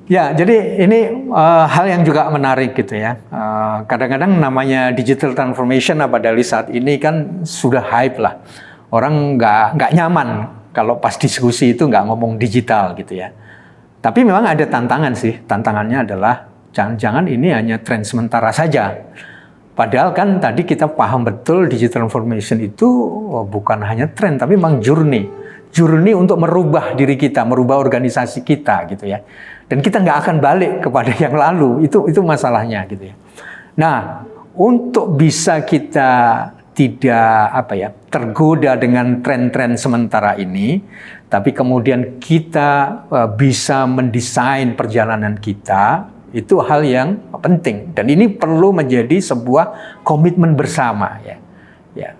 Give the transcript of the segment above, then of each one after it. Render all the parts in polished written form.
Ya, jadi ini hal yang juga menarik gitu ya. Kadang-kadang namanya digital transformation apalagi saat ini kan sudah hype lah. Orang nggak nyaman kalau pas diskusi itu nggak ngomong digital gitu ya. Tapi memang ada tantangan sih. Tantangannya adalah jangan-jangan ini hanya tren sementara saja. Padahal kan tadi kita paham betul digital transformation itu bukan hanya tren, tapi memang journey untuk merubah diri kita, merubah organisasi kita gitu ya. Dan kita nggak akan balik kepada yang lalu, itu masalahnya gitu ya. Nah, untuk bisa kita tidak tergoda dengan tren-tren sementara ini, tapi kemudian kita bisa mendesain perjalanan kita, itu hal yang penting. Dan ini perlu menjadi sebuah komitmen bersama ya.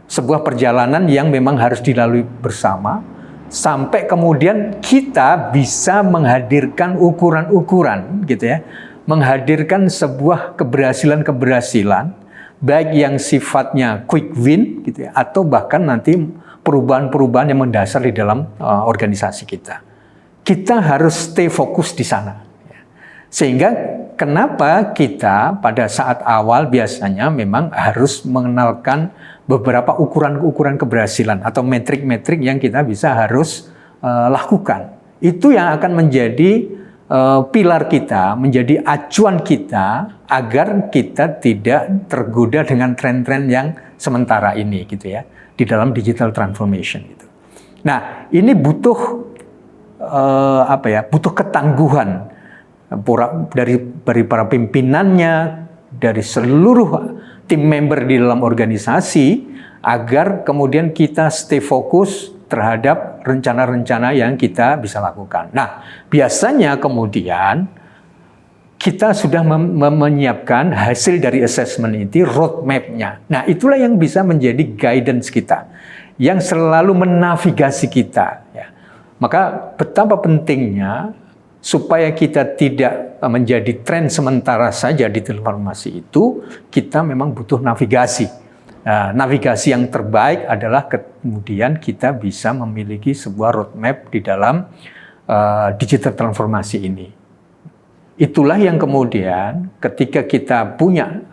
Sebuah perjalanan yang memang harus dilalui bersama. Sampai kemudian kita bisa menghadirkan ukuran-ukuran gitu ya, menghadirkan sebuah keberhasilan baik yang sifatnya quick win gitu ya, atau bahkan nanti perubahan-perubahan yang mendasar di dalam organisasi kita. Kita harus stay fokus di sana. Sehingga kenapa kita pada saat awal biasanya memang harus mengenalkan beberapa ukuran-ukuran keberhasilan atau metrik-metrik yang kita bisa harus lakukan. Itu yang akan menjadi pilar kita, menjadi acuan kita agar kita tidak tergoda dengan tren-tren yang sementara ini gitu ya, di dalam digital transformation gitu. Nah, ini butuh butuh ketangguhan dari para pimpinannya, dari seluruh tim member di dalam organisasi, agar kemudian kita stay fokus terhadap rencana-rencana yang kita bisa lakukan. Nah, biasanya kemudian kita sudah menyiapkan hasil dari assessment itu, roadmap-nya. Nah, itulah yang bisa menjadi guidance kita, yang selalu menavigasi kita. Ya. Maka betapa pentingnya supaya kita tidak menjadi tren sementara saja di transformasi itu, kita memang butuh navigasi. Nah, navigasi yang terbaik adalah kemudian kita bisa memiliki sebuah roadmap di dalam digital transformasi ini. Itulah yang kemudian ketika kita punya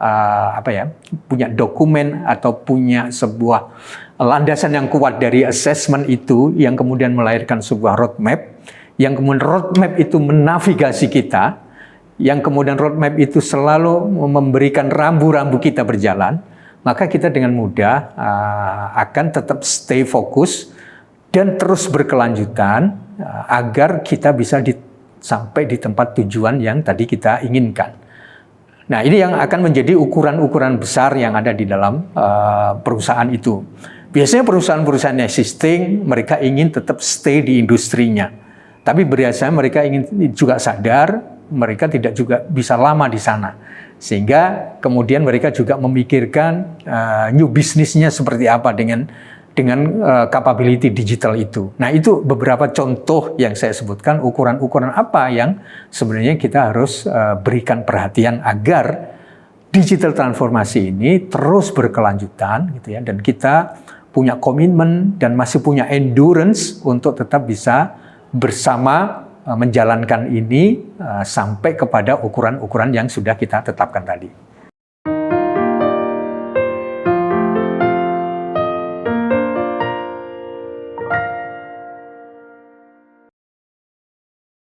punya dokumen atau punya sebuah landasan yang kuat dari assessment itu, yang kemudian melahirkan sebuah roadmap, yang kemudian roadmap itu menavigasi kita, yang kemudian roadmap itu selalu memberikan rambu-rambu kita berjalan, maka kita dengan mudah akan tetap stay fokus dan terus berkelanjutan agar kita bisa sampai di tempat tujuan yang tadi kita inginkan. Nah, ini yang akan menjadi ukuran-ukuran besar yang ada di dalam perusahaan itu. Biasanya perusahaan-perusahaan existing, mereka ingin tetap stay di industrinya. Tapi biasanya mereka ingin juga sadar, mereka tidak juga bisa lama di sana. Sehingga kemudian mereka juga memikirkan new business-nya seperti apa dengan capability digital itu. Nah, itu beberapa contoh yang saya sebutkan, ukuran-ukuran apa yang sebenarnya kita harus berikan perhatian agar digital transformasi ini terus berkelanjutan gitu ya, dan kita punya komitmen dan masih punya endurance untuk tetap bisa bersama menjalankan ini sampai kepada ukuran-ukuran yang sudah kita tetapkan tadi.